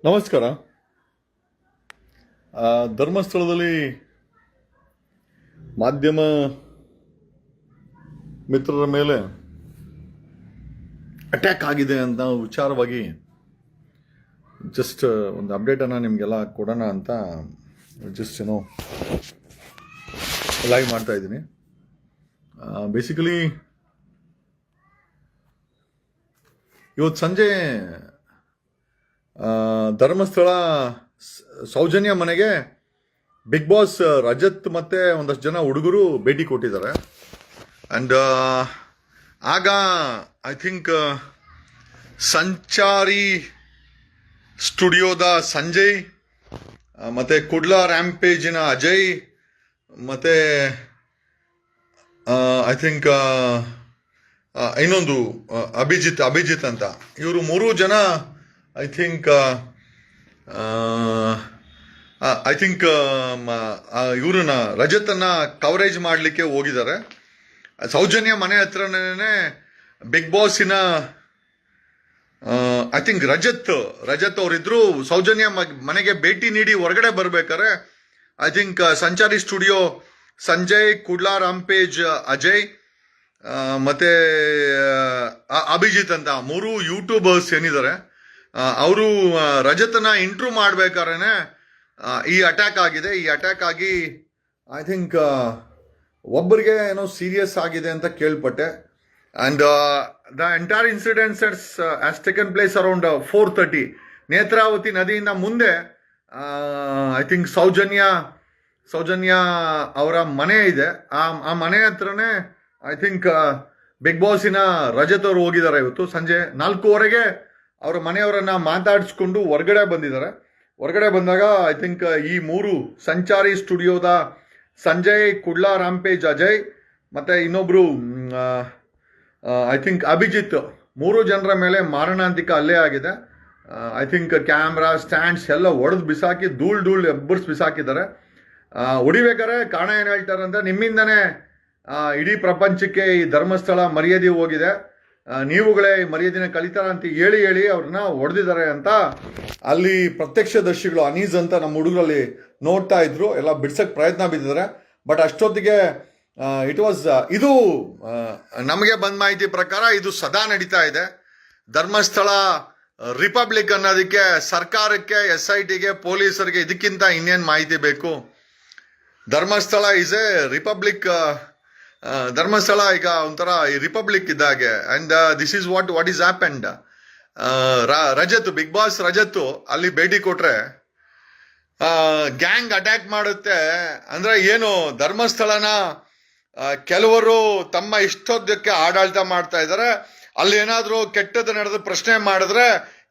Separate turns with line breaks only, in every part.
ನಮಸ್ಕಾರ. ಧರ್ಮಸ್ಥಳದಲ್ಲಿ ಮಾಧ್ಯಮ ಮಿತ್ರರ ಮೇಲೆ ಅಟ್ಯಾಕ್ ಆಗಿದೆ ಅಂತ ವಿಚಾರವಾಗಿ ಜಸ್ಟ್ ಒಂದು ಅಪ್ಡೇಟನ್ನು ನಿಮಗೆಲ್ಲ ಕೊಡೋಣ ಅಂತ ಜಸ್ಟ್ ಲೈವ್ ಮಾಡ್ತಾ ಇದ್ದೀನಿ. ಬೇಸಿಕಲಿ ಇವತ್ತು ಸಂಜೆ ಧರ್ಮಸ್ಥಳ ಸೌಜನ್ಯ ಮನೆಗೆ ಬಿಗ್ ಬಾಸ್ ರಜತ್ ಮತ್ತೆ ಒಂದಷ್ಟು ಜನ ಹುಡುಗರು ಭೇಟಿ ಕೊಟ್ಟಿದ್ದಾರೆ. ಅಂಡ್ ಆಗ ಐ ಥಿಂಕ್ ಸಂಚಾರಿ ಸ್ಟುಡಿಯೋದ ಸಂಜಯ್ ಮತ್ತೆ ಕುಡ್ಲಾ ರ್ಯಾಂಪೇಜಿನ ಅಜಯ್ ಮತ್ತೆ ಐ ಥಿಂಕ್ ಇನ್ನೊಂದು ಅಭಿಜಿತ್ ಅಂತ ಇವರು ಮೂರು ಜನ ಐ ಥಿಂಕ್ ಇವ್ರನ್ನ ರಜತನ್ನ ಕವರೇಜ್ ಮಾಡಲಿಕ್ಕೆ ಹೋಗಿದ್ದಾರೆ. ಸೌಜನ್ಯ ಮನೆ ಹತ್ರನೇ ಬಿಗ್ ಬಾಸಿನ ಐ ಥಿಂಕ್ ರಜತ್ ಅವರಿದ್ರು ಸೌಜನ್ಯ ಮನೆಗೆ ಭೇಟಿ ನೀಡಿ ಹೊರಗಡೆ ಬರ್ಬೇಕಾರೆ I think Sanchari studio Sanjay, Kudla rampage Ajay ಮತ್ತೆ ಅಭಿಜಿತ್ ಅಂತ ಮೂರು ಯೂಟ್ಯೂಬರ್ಸ್ ಏನಿದ್ದಾರೆ ಅವರು ರಜತನ ಇಂಟ್ರೂ ಮಾಡ್ಬೇಕಾದ್ರೆ ಈ ಅಟ್ಯಾಕ್ ಆಗಿದೆ. ಈ ಅಟ್ಯಾಕ್ ಆಗಿ ಐ ಥಿಂಕ್ ಒಬ್ಬರಿಗೆ ಏನೋ ಸೀರಿಯಸ್ ಆಗಿದೆ ಅಂತ ಕೇಳ್ಪಟ್ಟೆ. And the entire incidents has taken place around 4:30 Netravati ನದಿಯಿಂದ ಮುಂದೆ. ಐ ಥಿಂಕ್ ಸೌಜನ್ಯ ಅವರ ಮನೆ ಇದೆ. ಆ ಮನೆ ಹತ್ರನೇ ಐ ಥಿಂಕ್ ಬಿಗ್ ಬಾಸಿನ ರಜತ್ ಅವರು ಹೋಗಿದ್ದಾರೆ. ಇವತ್ತು ಸಂಜೆ 4:15 ಅವರ ಮನೆಯವರನ್ನ ಮಾತಾಡಿಸ್ಕೊಂಡು ಹೊರಗಡೆ ಬಂದಿದ್ದಾರೆ. ಹೊರಗಡೆ ಬಂದಾಗ ಐ ಥಿಂಕ್ ಈ ಮೂರು ಸಂಚಾರಿ ಸ್ಟುಡಿಯೋದ ಸಂಜಯ್, ಕುಡ್ಲಾ ರಾಂಪೇಜ್ ಅಜಯ್ ಮತ್ತೆ ಇನ್ನೊಬ್ರು ಐ ಥಿಂಕ್ ಅಭಿಜಿತ್, ಮೂರು ಜನರ ಮೇಲೆ ಮಾರಣಾಂತಿಕ ಹಲ್ಲೆ ಆಗಿದೆ. ಐ ಥಿಂಕ್ ಕ್ಯಾಮ್ರಾ ಸ್ಟ್ಯಾಂಡ್ಸ್ ಎಲ್ಲ ಒಡೆದು ಬಿಸಾಕಿ ಧೂಳ್ ಎಬ್ಬರ್ಸ್ ಬಿಸಾಕಿದ್ದಾರೆ. ಹೊಡಿಬೇಕಾರೆ ಕಾರಣ ಏನು ಹೇಳ್ತಾರೆ ಅಂದ್ರೆ, ನಿಮ್ಮಿಂದನೇ ಇಡೀ ಪ್ರಪಂಚಕ್ಕೆ ಈ ಧರ್ಮಸ್ಥಳ ಮರ್ಯಾದೆ ಹೋಗಿದೆ, ನೀವುಗಳೇ ಮರ್ಯಾದಿನ ಕಲಿತಾರ ಅಂತ ಹೇಳಿ ಅವ್ರನ್ನ ಹೊಡೆದಿದ್ದಾರೆ ಅಂತ ಅಲ್ಲಿ ಪ್ರತ್ಯಕ್ಷದರ್ಶಿಗಳು ಅನೀಸ್ ಅಂತ ನಮ್ಮ ಹುಡುಗರಲ್ಲಿ ನೋಡ್ತಾ ಇದ್ರು. ಎಲ್ಲ ಬಿಡ್ಸಕ್ ಪ್ರಯತ್ನ ಬಿದ್ದಿದ್ದಾರೆ. ಬಟ್ ಅಷ್ಟೊತ್ತಿಗೆ ಇಟ್ ವಾಸ್ ಇದು ನಮಗೆ ಬಂದ ಮಾಹಿತಿ ಪ್ರಕಾರ ಇದು ಸದಾ ನಡೀತಾ ಇದೆ. ಧರ್ಮಸ್ಥಳ ರಿಪಬ್ಲಿಕ್ ಅನ್ನೋದಕ್ಕೆ ಸರ್ಕಾರಕ್ಕೆ, SITಗೆ, ಪೊಲೀಸರಿಗೆ ಇದಕ್ಕಿಂತ ಇನ್ನೇನು ಮಾಹಿತಿ ಬೇಕು? Dharmasthala is a republic. Dharmasthala ಈಗ ಒಂಥರ ರಿಪಬ್ಲಿಕ್ ಇದ್ದಾಗೆ. And this is what is happened. Rajat, Bigg Boss Rajat ಅಲ್ಲಿ ಭೇಟಿ ಕೊಟ್ರೆ ಗ್ಯಾಂಗ್ ಅಟ್ಯಾಕ್ ಮಾಡುತ್ತೆ ಅಂದ್ರೆ ಏನು? ಧರ್ಮಸ್ಥಳನ ಕೆಲವರು ತಮ್ಮ ಇಷ್ಟೋದ್ದಕ್ಕೆ ಆಡಳಿತ ಮಾಡ್ತಾ ಇದ್ದಾರೆ. ಅಲ್ಲಿ ಏನಾದರೂ ಕೆಟ್ಟದ್ದು ನಡೆದು ಪ್ರಶ್ನೆ ಮಾಡಿದ್ರೆ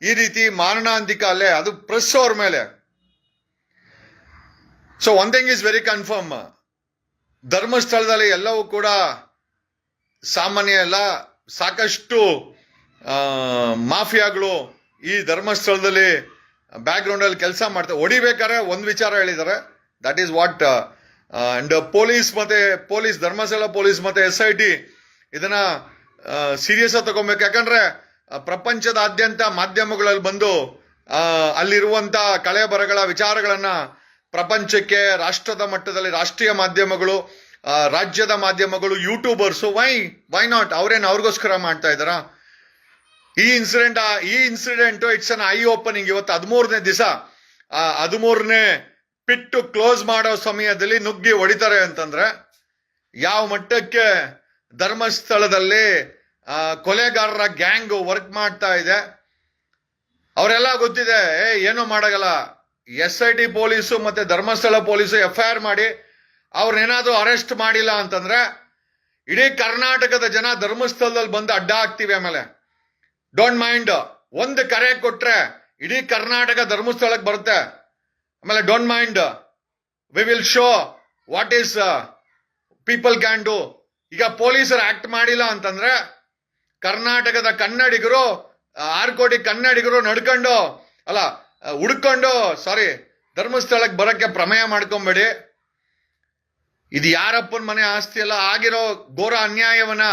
ಈ ರೀತಿ ಮಾರಣಾಂತಿಕ ಅಲ್ಲೇ ಅದು ಪ್ರೆಸ್ ಅವ್ರ ಮೇಲೆ. So one thing is very confirm, ಧರ್ಮಸ್ಥಳದಲ್ಲಿ ಎಲ್ಲವೂ ಕೂಡ ಸಾಮಾನ್ಯ ಎಲ್ಲ. ಸಾಕಷ್ಟು ಮಾಫಿಯಾಗಳು ಈ ಧರ್ಮಸ್ಥಳದಲ್ಲಿ ಬ್ಯಾಕ್ ಗ್ರೌಂಡ್ ಅಲ್ಲಿ ಕೆಲಸ ಮಾಡ್ತಾರೆ. ಹೊಡಿಬೇಕಾದ್ರೆ ಒಂದು ವಿಚಾರ ಹೇಳಿದ್ದಾರೆ, that is what. And police Dharmasthala police ಮತ್ತೆ SIT ಇದನ್ನ ಸೀರಿಯಸ್ ಆಗಿ ತಗೊಬೇಕು. ಯಾಕಂದ್ರೆ ಪ್ರಪಂಚದಾದ್ಯಂತ ಮಾಧ್ಯಮಗಳಲ್ಲಿ ಬಂದು ಅಲ್ಲಿರುವಂತ ಕಳೆ ಬರಗಳ ವಿಚಾರಗಳನ್ನ ಪ್ರಪಂಚಕ್ಕೆ, ರಾಷ್ಟ್ರದ ಮಟ್ಟದಲ್ಲಿ ರಾಷ್ಟ್ರೀಯ ಮಾಧ್ಯಮಗಳು, ರಾಜ್ಯದ ಮಾಧ್ಯಮಗಳು, ಯೂಟ್ಯೂಬರ್ಸು ವೈ ನಾಟ್ ಅವ್ರೇನು ಅವ್ರಿಗೋಸ್ಕರ ಮಾಡ್ತಾ ಇದ್ದಾರ? ಈ incident it's an I opening. ಇವತ್ತು 13ನೇ ದಿವಸ, 13ನೇ ಪಿಟ್ಟು ಕ್ಲೋಸ್ ಮಾಡೋ ಸಮಯದಲ್ಲಿ ನುಗ್ಗಿ ಹೊಡಿತಾರೆ ಅಂತಂದ್ರೆ ಯಾವ ಮಟ್ಟಕ್ಕೆ ಧರ್ಮಸ್ಥಳದಲ್ಲಿ ಕೊಲೆಗಾರರ ಗ್ಯಾಂಗ್ ವರ್ಕ್ ಮಾಡ್ತಾ ಇದೆ ಅವರೆಲ್ಲ ಗೊತ್ತಿದೆ. ಏನೋ ಮಾಡಗಲ್ಲ. SIT ಪೊಲೀಸು ಮತ್ತೆ ಧರ್ಮಸ್ಥಳ ಪೊಲೀಸು FIR ಮಾಡಿ ಅವ್ರನ್ನೇನಾದ್ರೂ ಅರೆಸ್ಟ್ ಮಾಡಿಲ್ಲ ಅಂತಂದ್ರೆ ಇಡೀ ಕರ್ನಾಟಕದ ಜನ ಧರ್ಮಸ್ಥಳದಲ್ಲಿ ಬಂದು ಅಡ್ಡ ಹಾಕ್ತಿವಿ. ಆಮೇಲೆ ಡೋಂಟ್ ಮೈಂಡ್, ಒಂದು ಕರೆ ಕೊಟ್ರೆ ಇಡೀ ಕರ್ನಾಟಕ ಧರ್ಮಸ್ಥಳಕ್ಕೆ ಬರುತ್ತೆ. ಆಮೇಲೆ don't mind, V will show what is people can do. ಈಗ ಪೊಲೀಸರು ಆಕ್ಟ್ ಮಾಡಿಲ್ಲ ಅಂತಂದ್ರೆ ಕರ್ನಾಟಕದ ಕನ್ನಡಿಗರು, 6 ಕೋಟಿ ಕನ್ನಡಿಗರು ಹುಡ್ಕೊಂಡು ಧರ್ಮಸ್ಥಳಕ್ಕೆ ಬರಕ್ಕೆ ಪ್ರಮೇಯ ಮಾಡ್ಕೊಂಬೇಡಿ. ಇದು ಯಾರಪ್ಪನ ಮನೆ ಆಸ್ತಿ ಎಲ್ಲ ಆಗಿರೋ ಘೋರ ಅನ್ಯಾಯವನ್ನ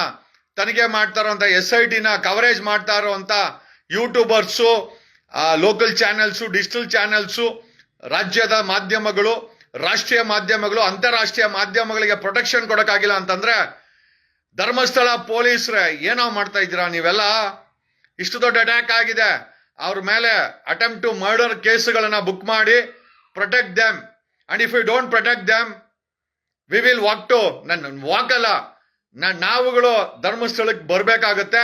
ತನಿಖೆ ಮಾಡ್ತಾರೋ ಅಂತ SITನ ಕವರೇಜ್ ಮಾಡ್ತಾರೋ ಅಂತ YouTubers local channels, digital channels, ರಾಜ್ಯದ ಮಾಧ್ಯಮಗಳು, ರಾಷ್ಟ್ರೀಯ ಮಾಧ್ಯಮಗಳು, ಅಂತಾರಾಷ್ಟ್ರೀಯ ಮಾಧ್ಯಮಗಳಿಗೆ ಪ್ರೊಟೆಕ್ಷನ್ ಕೊಡಕ್ಕಾಗಿಲ್ಲ ಅಂತಂದ್ರೆ ಧರ್ಮಸ್ಥಳ ಪೊಲೀಸ್ರೆ ಏನೋ ಮಾಡ್ತಾ ಇದ್ದೀರಾ ನೀವೆಲ್ಲ? ಇಷ್ಟು ದೊಡ್ಡ ಅಟ್ಯಾಕ್ ಆಗಿದೆ, ಅವ್ರ ಮೇಲೆ ಅಟೆಂಪ್ಟ್ ಟು ಮರ್ಡರ್ ಕೇಸ್ಗಳನ್ನ ಬುಕ್ ಮಾಡಿ protect them. And if you don't protect them we will walk to ವಾಕಲ್ಲ, ನಾವುಗಳು ಧರ್ಮಸ್ಥಳಕ್ಕೆ ಬರ್ಬೇಕಾಗತ್ತೆ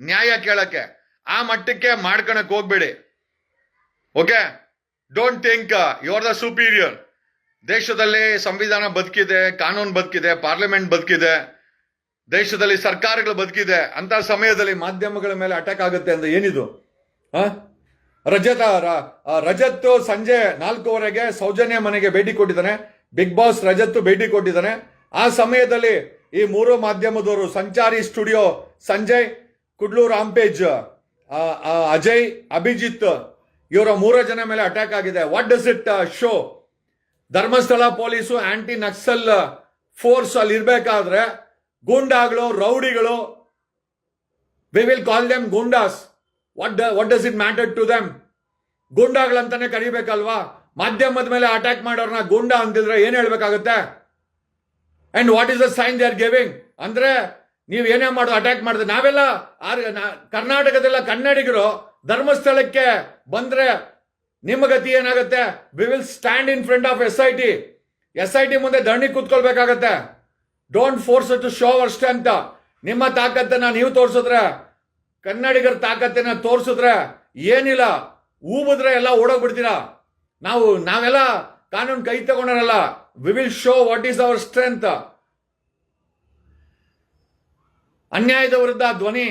ನ್ಯಾಯ ಕೇಳಕ್ಕೆ. ಆ ಮಟ್ಟಕ್ಕೆ ಮಾಡ್ಕೊಳಕ್ ಹೋಗ್ಬೇಡಿ. Okay, don't think you are the superior. ದೇಶದಲ್ಲಿ ಸಂವಿಧಾನ ಬದುಕಿದೆ, ಕಾನೂನು ಬದುಕಿದೆ, ಪಾರ್ಲಿಮೆಂಟ್ ಬದುಕಿದೆ, ದೇಶದಲ್ಲಿ ಸರ್ಕಾರಗಳು ಬದುಕಿದೆ. ಅಂತ ಸಮಯದಲ್ಲಿ ಮಾಧ್ಯಮಗಳ ಮೇಲೆ ಅಟ್ಯಾಕ್ ಆಗುತ್ತೆ ಅಂದ್ರೆ ಏನಿದು? ರಜತ್ ಸಂಜೆ 4:15 ಸೌಜನ್ಯ ಮನೆಗೆ ಭೇಟಿ ಕೊಟ್ಟಿದ್ದಾನೆ. ಬಿಗ್ ಬಾಸ್ ರಜತ್ ಭೇಟಿ ಕೊಟ್ಟಿದ್ದಾನೆ. ಆ ಸಮಯದಲ್ಲಿ ಈ 3 ಮಾಧ್ಯಮದವರು, ಸಂಚಾರಿ ಸ್ಟುಡಿಯೋ ಸಂಜಯ್, ಕುಡ್ಲೂರು ರಾಂಪೇಜ್, ಅಜಯ್, ಅಭಿಜಿತ್, ಇವರ 3 ಜನ ಮೇಲೆ ಅಟ್ಯಾಕ್ ಆಗಿದೆ. What does it show? Dharmasthala police anti Naxal force ಅಲ್ಲಿ ಇರ್ಬೇಕಾದ್ರೆ ಗೂಂಡಾಗಳು, ರೌಡಿಗಳು, we will call them goondas. What does it matter to them? ಗೂಂಡಾಗಳಂತಾನೆ ಕರಿಬೇಕಲ್ವಾ? ಮಾಧ್ಯಮದ ಮೇಲೆ ಅಟ್ಯಾಕ್ ಮಾಡೋರ್ನ ಗೂಂಡಾ ಅಂತಿದ್ರೆ ಏನ್ ಹೇಳ್ಬೇಕಾಗುತ್ತೆ? And what is the sign they are giving? ಅಂದ್ರೆ ನೀವು ಏನೇ ಮಾಡೋದು ಅಟ್ಯಾಕ್ ಮಾಡಿದ್ರೆ ನಾವೆಲ್ಲ ಕರ್ನಾಟಕದೆಲ್ಲ ಕನ್ನಡಿಗರು ಧರ್ಮಸ್ಥಳಕ್ಕೆ ಬಂದ್ರೆ ನಿಮ್ಮ ಗತಿ ಏನಾಗುತ್ತೆ? We will stand in front of SIT ಮುಂದೆ ಧರಣಿ ಕೂತ್ಕೊಳ್ಬೇಕಾಗತ್ತೆ. Don't force to show our strength. ನಿಮ್ಮ ತಾಕತ್ತನ್ನ ನೀವು ತೋರಿಸಿದ್ರೆ, ಕನ್ನಡಿಗರ ತಾಕತ್ತನ್ನ ತೋರಿಸಿದ್ರೆ ಏನಿಲ್ಲ, ಊಬಿದ್ರೆ ಎಲ್ಲ ಓಡೋಗ್ಬಿಡ್ತೀರಾ. ನಾವೆಲ್ಲ ಕಾನೂನು ಕೈ ತಗೊಂಡರಲ್ಲ. We will show what is our strength. ಅನ್ಯಾಯದ ವಿರುದ್ಧ ಧ್ವನಿ.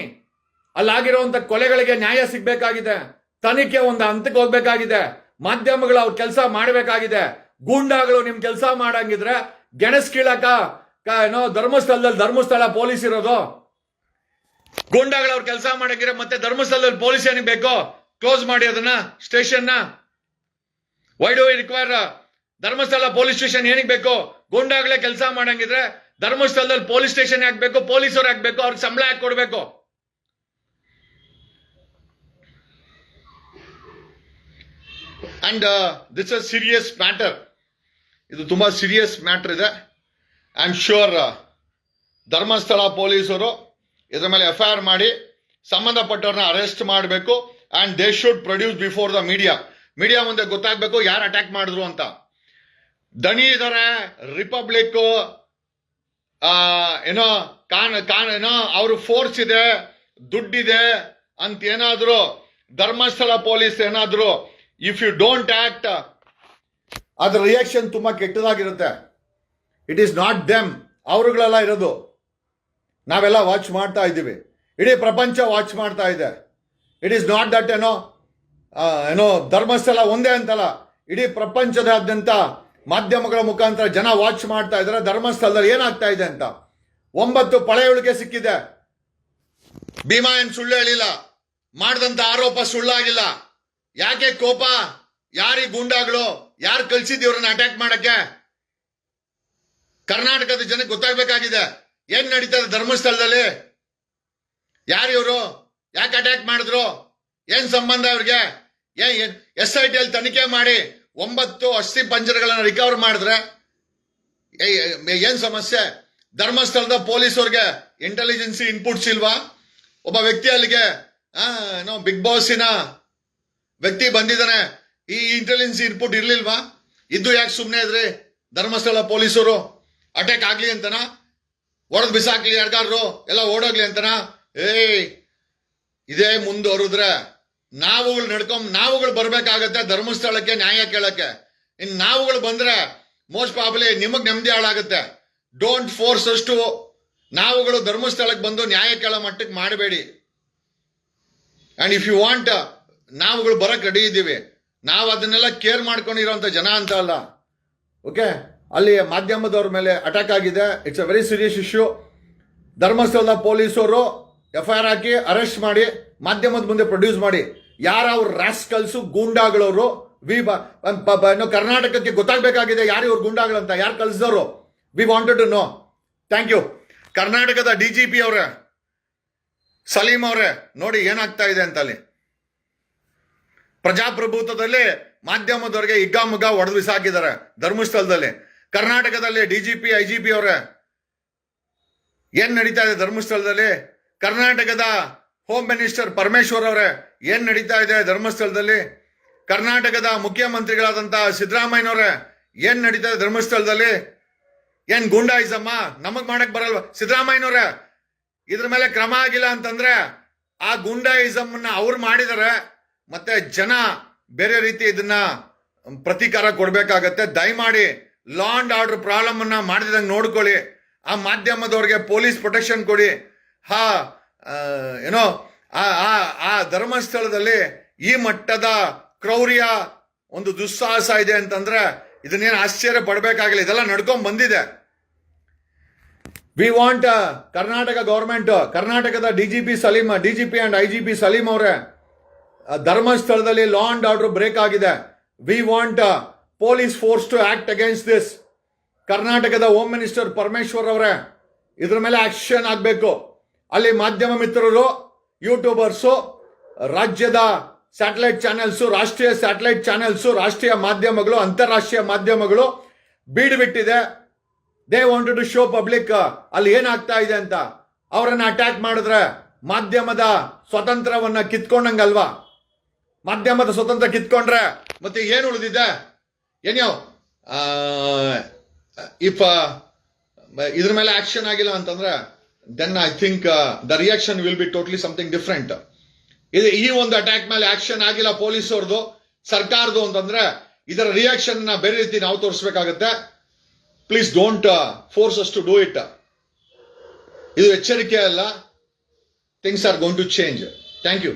ಅಲ್ಲಾಗಿರುವಂತ ಕೊಲೆಗಳಿಗೆ ನ್ಯಾಯ ಸಿಗ್ಬೇಕಾಗಿದೆ. ತನಿಖೆ ಒಂದು ಹಂತಕ್ಕೆ ಹೋಗ್ಬೇಕಾಗಿದೆ. ಮಾಧ್ಯಮಗಳು ಅವ್ರ ಕೆಲಸ ಮಾಡಬೇಕಾಗಿದೆ. ಗೂಂಡಾಗಳು ನಿಮ್ ಕೆಲಸ ಮಾಡಂಗಿದ್ರೆ ಗೆಣಸ್ ಕೀಳಕ ಏನೋ ಧರ್ಮಸ್ಥಳ ಪೊಲೀಸ್ ಇರೋದು. ಗೂಂಡಾಗಳು ಅವ್ರ ಕೆಲಸ ಮಾಡಂಗಿದ್ರೆ ಮತ್ತೆ ಧರ್ಮಸ್ಥಳದಲ್ಲಿ ಪೊಲೀಸ್ ಏನಿಗೆ ಬೇಕು? ಕ್ಲೋಸ್ ಮಾಡಿ ಅದನ್ನ station. Why do we require Dharmasthala police station ಏನಿಗೆ ಬೇಕು? ಗೂಂಡಾಗಳೇ ಕೆಲಸ ಮಾಡಂಗಿದ್ರೆ ಧರ್ಮಸ್ಥಳದಲ್ಲಿ ಪೊಲೀಸ್ ಸ್ಟೇಷನ್ ಹಾಕ್ಬೇಕು, ಪೊಲೀಸರು ಹಾಕ್ಬೇಕು, ಅವ್ರಿಗೆ ಸಂಬಳ ಹಾಕಿ ಕೊಡ್ಬೇಕು. And this a serious matter. ಇದು ತುಂಬಾ ಸೀರಿಯಸ್ ಮ್ಯಾಟರ್ ಇದೆ. ಐ ಆಮ್ ಶ್ಯೂರ್ ಧರ್ಮಸ್ಥಳ ಪೊಲೀಸರು ಇದರ ಮೇಲೆ FIR ಮಾಡಿ ಸಂಬಂಧಪಟ್ಟವ್ರನ್ನ ಅರೆಸ್ಟ್ ಮಾಡಬೇಕು. And they should produce before the media ಮುಂದೆ ಗೊತ್ತಾಗಬೇಕು ಯಾರು ಅಟ್ಯಾಕ್ ಮಾಡಿದ್ರು ಅಂತ. ದಣಿ ಇದಾರೆ, ರಿಪಬ್ಲಿಕ್ ಏನೋ ಏನೋ ಅವ್ರ ಫೋರ್ಸ್ ಇದೆ, ದುಡ್ಡಿದೆ ಅಂತ ಏನಾದ್ರು ಧರ್ಮಸ್ಥಳ ಪೊಲೀಸ್ ಏನಾದ್ರು ಇಫ್ ಯು ಡೋಂಟ್ ಆಕ್ಟ್, ಅದ್ರ ರಿಯಾಕ್ಷನ್ ತುಂಬಾ ಕೆಟ್ಟದಾಗಿರುತ್ತೆ. ಇಟ್ ಈಸ್ ನಾಟ್ ದೆಮ್, ಅವರುಗಳೆಲ್ಲ ಇರೋದು. ನಾವೆಲ್ಲ ವಾಚ್ ಮಾಡ್ತಾ ಇದ್ದೀವಿ, ಇಡೀ ಪ್ರಪಂಚ ವಾಚ್ ಮಾಡ್ತಾ ಇದೆ. ಇಟ್ ಈಸ್ ನಾಟ್ ದಟ್ ಏನೋ ಧರ್ಮಸ್ಥಳ ಒಂದೇ ಅಂತಲ್ಲ, ಇಡೀ ಪ್ರಪಂಚದಾದ್ಯಂತ ಮಾಧ್ಯಮಗಳ ಮುಖಾಂತರ ಜನ ವಾಚ್ ಮಾಡ್ತಾ ಇದ್ದಾರೆ ಧರ್ಮಸ್ಥಳದಲ್ಲಿ ಏನಾಗ್ತಾ ಇದೆ ಅಂತ. 9 ಪಳೆಯುಳಿಕೆ ಸಿಕ್ಕಿದೆ. ಭೀಮಾ ಏನ್ ಸುಳ್ಳು ಹೇಳಿಲ್ಲ, ಮಾಡಿದಂತ ಆರೋಪ ಸುಳ್ಳಾಗಿಲ್ಲ. ಯಾಕೆ ಕೋಪ? ಯಾರಿ ಗೂಂಡಾಗಳು? ಯಾರು ಕಳ್ಸಿದ್ ಇವ್ರನ್ನ ಅಟ್ಯಾಕ್ ಮಾಡಕ್ಕೆ? ಕರ್ನಾಟಕದ ಜನಕ್ಕೆ ಗೊತ್ತಾಗಬೇಕಾಗಿದೆ ಏನ್ ನಡೀತದೆ ಧರ್ಮಸ್ಥಳದಲ್ಲಿ. ಯಾರು ಇವರು? ಯಾಕೆ ಅಟ್ಯಾಕ್ ಮಾಡಿದ್ರು? ಏನ್ ಸಂಬಂಧ ಅವ್ರಿಗೆ? SIT ಅಲ್ಲಿ ತನಿಖೆ ಮಾಡಿ 9 ಅಸ್ಥಿ ಪಂಜರಗಳನ್ನ ರಿಕವರ್ ಮಾಡಿದ್ರೆ ಏನ್ ಸಮಸ್ಯೆ? ಧರ್ಮಸ್ಥಳದ ಪೊಲೀಸರಿಗೆ ಇಂಟೆಲಿಜೆನ್ಸಿ ಇನ್ಪುಟ್ಸ್ ಇಲ್ವಾ? ಒಬ್ಬ ವ್ಯಕ್ತಿ ಅಲ್ಲಿಗೆ ಬಿಗ್ ಬಾಸಿನ ವ್ಯಕ್ತಿ ಬಂದಿದ್ದಾನೆ, ಈ ಇಂಟೆಲಿಜೆನ್ಸಿ ಇನ್ಪುಟ್ ಇರ್ಲಿಲ್ವಾ? ಇದ್ದು ಯಾಕೆ ಸುಮ್ಮನೆ ಇದ್ರಿ? ಧರ್ಮಸ್ಥಳ ಪೊಲೀಸರು ಅಟ್ಯಾಕ್ ಆಗ್ಲಿ ಅಂತನಾ? ಒಡೆದ್ ಬಿಸಾಕ್ಲಿ ಯಾರ್ಗಾರು ಎಲ್ಲ ಓಡೋಗ್ಲಿ ಅಂತನಾ? ಇದೇ ಮುಂದುವರಿದ್ರೆ ನಾವುಗಳು ಬರ್ಬೇಕಾಗತ್ತೆ ಧರ್ಮಸ್ಥಳಕ್ಕೆ ನ್ಯಾಯ ಕೇಳಕ್ಕೆ. ಇನ್ ನಾವುಗಳು ಬಂದ್ರೆ ಮೋಸ್ಟ್ ಪ್ರಾಬಲಿ ನಿಮಗ್ ನೆಮ್ಮದಿ ಹಾಳಾಗುತ್ತೆ. ಡೋಂಟ್ ಫೋರ್ಸ್ ಅಷ್ಟು ನಾವುಗಳು ಧರ್ಮಸ್ಥಳಕ್ಕೆ ಬಂದು ನ್ಯಾಯ ಕೇಳೋ ಮಟ್ಟಕ್ಕೆ ಮಾಡಬೇಡಿ. ಅಂಡ್ ಇಫ್ ಯು ವಾಂಟ್, ನಾವುಗಳು ಬರಕ್ ರೆಡಿ ಇದ್ದೀವಿ. ನಾವು ಅದನ್ನೆಲ್ಲ ಕೇರ್ ಮಾಡ್ಕೊಂಡಿರೋಂಥ ಜನ ಅಂತ ಅಲ್ಲ. ಓಕೆ, ಅಲ್ಲಿ ಮಾಧ್ಯಮದವ್ರ ಮೇಲೆ ಅಟ್ಯಾಕ್ ಆಗಿದೆ. It's a very serious issue. ಧರ್ಮಸ್ಥಳದ ಪೊಲೀಸರು FIR ಹಾಕಿ ಅರೆಸ್ಟ್ ಮಾಡಿ ಮಾಧ್ಯಮದ ಮುಂದೆ ಪ್ರೊಡ್ಯೂಸ್ ಮಾಡಿ. ಯಾರವ್ರ ರಾಸ್ಕಲ್ಸು ಗೂಂಡಾಗಳವರು? ಕರ್ನಾಟಕಕ್ಕೆ ಗೊತ್ತಾಗಬೇಕಾಗಿದೆ ಯಾರು ಇವ್ರು ಗೂಂಡಾಗಳಂತ, ಯಾರು ಕಳ್ಸಿದವರು. We wanted to know. Thank you. ಕರ್ನಾಟಕದ DGP ಅವರೇ, ಸಲೀಂ ಅವರೇ, ನೋಡಿ ಏನಾಗ್ತಾ ಇದೆ ಅಂತ ಅಲ್ಲಿ. ಪ್ರಜಾಪ್ರಭುತ್ವದಲ್ಲಿ ಮಾಧ್ಯಮದವರಿಗೆ ಹಿಗ್ಗಾಮುಗ್ಗ ಹೊಡೆದು ಬಿಸಾಕಿದ್ದಾರೆ ಧರ್ಮಸ್ಥಳದಲ್ಲಿ. ಕರ್ನಾಟಕದಲ್ಲಿ ಡಿಜಿಪಿ ಐಜಿಪಿ ಅವರೇ ಏನ್ ನಡೀತಾ ಇದೆ ಧರ್ಮಸ್ಥಳದಲ್ಲಿ? ಕರ್ನಾಟಕದ ಹೋಮ್ ಮಿನಿಸ್ಟರ್ ಪರಮೇಶ್ವರ್ ಅವರೇ ಏನ್ ನಡೀತಾ ಇದೆ ಧರ್ಮಸ್ಥಳದಲ್ಲಿ? ಕರ್ನಾಟಕದ ಮುಖ್ಯಮಂತ್ರಿಗಳಾದಂತಹ ಸಿದ್ದರಾಮಯ್ಯನವರೇ ಏನ್ ನಡೀತಾ ಇದೆ ಧರ್ಮಸ್ಥಳದಲ್ಲಿ? ಏನ್ ಗುಂಡಾಯಿಸಮ್ಮ ನಮಗ್ ಮಾಡಕ್ ಬರಲ್ವ? ಸಿದ್ದರಾಮಯ್ಯನವರೇ ಇದ್ರ ಮೇಲೆ ಕ್ರಮ ಆಗಿಲ್ಲ ಅಂತಂದ್ರೆ ಆ ಗುಂಡಾಯಿಸಮ್ನ ಅವ್ರು ಮಾಡಿದಾರೆ, ಮತ್ತೆ ಜನ ಬೇರೆ ರೀತಿ ಇದನ್ನ ಪ್ರತೀಕಾರ ಕೊಡ್ಬೇಕಾಗತ್ತೆ. ದಯಮಾಡಿ ಲಾ ಅಂಡ್ ಆರ್ಡರ್ ಪ್ರಾಬ್ಲಮ್ ಅನ್ನ ಮಾಡಿದಂಗೆ ನೋಡ್ಕೊಳ್ಳಿ. ಆ ಮಾಧ್ಯಮದವ್ರಿಗೆ ಪೊಲೀಸ್ ಪ್ರೊಟೆಕ್ಷನ್ ಕೊಡಿ. ಏನೋ ಆ ಧರ್ಮಸ್ಥಳದಲ್ಲಿ ಈ ಮಟ್ಟದ ಕ್ರೌರ್ಯ ಒಂದು ದುಸ್ಸಾಹಸ ಇದೆ ಅಂತಂದ್ರೆ ಇದನ್ನೇನು ಆಶ್ಚರ್ಯ ಪಡ್ಬೇಕಾಗಿಲ್ಲ, ಇದೆಲ್ಲ ನಡ್ಕೊಂಡ್ ಬಂದಿದೆ. ವಿ ವಾಂಟ್ ಕರ್ನಾಟಕ ಗೌರ್ಮೆಂಟ್, ಕರ್ನಾಟಕದ ಡಿಜಿಪಿ ಅಂಡ್ ಐಜಿಪಿ ಸಲೀಂ ಅವರೇ ಧರ್ಮಸ್ಥಳದಲ್ಲಿ ಲಾ ಅಂಡ್ ಆರ್ಡರ್ ಬ್ರೇಕ್ ಆಗಿದೆ. We want police force to act against this. ಕರ್ನಾಟಕದ ಹೋಮ್ ಮಿನಿಸ್ಟರ್ ಪರಮೇಶ್ವರ್ ಅವರೇ ಇದ್ರ ಮೇಲೆ ಆಕ್ಷನ್ ಆಗಬೇಕು. ಅಲ್ಲಿ ಮಾಧ್ಯಮ ಮಿತ್ರರು, ಯೂಟ್ಯೂಬರ್ಸು, ರಾಜ್ಯದ ಸ್ಯಾಟಲೈಟ್ ಚಾನೆಲ್ಸು, ರಾಷ್ಟ್ರೀಯ ಸ್ಯಾಟಲೈಟ್ ಚಾನೆಲ್ಸು, ರಾಷ್ಟ್ರೀಯ ಮಾಧ್ಯಮಗಳು, ಅಂತಾರಾಷ್ಟ್ರೀಯ ಮಾಧ್ಯಮಗಳು ಬೀಡು ಬಿಟ್ಟಿದೆ. They wanted to show public ಅಲ್ಲಿ ಏನಾಗ್ತಾ ಇದೆ ಅಂತ. ಅವರನ್ನ ಅಟ್ಯಾಕ್ ಮಾಡಿದ್ರೆ ಮಾಧ್ಯಮದ ಸ್ವತಂತ್ರವನ್ನ ಕಿತ್ಕೊಂಡಂಗಲ್ವಾ? ಮಾಧ್ಯಮದ ಸ್ವತಂತ್ರ ಕಿತ್ಕೊಂಡ್ರೆ ಮತ್ತೆ ಏನು ಉಳಿದಿದೆ? ಏನೋ ಇಫ್ ಇದ್ರ ಮೇಲೆ ಆಕ್ಷನ್ ಆಗಿಲ್ಲ ಅಂತಂದ್ರೆ then I think the reaction will be totally something different. ಈ ಒಂದು ಅಟ್ಯಾಕ್ ಮೇಲೆ ಆಕ್ಷನ್ ಆಗಿಲ್ಲ ಪೊಲೀಸ್ ಅವ್ರದ್ದು, ಸರ್ಕಾರದ್ದು ಅಂತಂದ್ರೆ ಇದರ ರಿಯಾಕ್ಷನ್ ಬೇರೆ ರೀತಿ ನಾವು ತೋರಿಸಬೇಕಾಗತ್ತೆ. Please don't force us to do it. ಇದು ಎಚ್ಚರಿಕೆ ಅಲ್ಲ. Things are going to change. Thank you.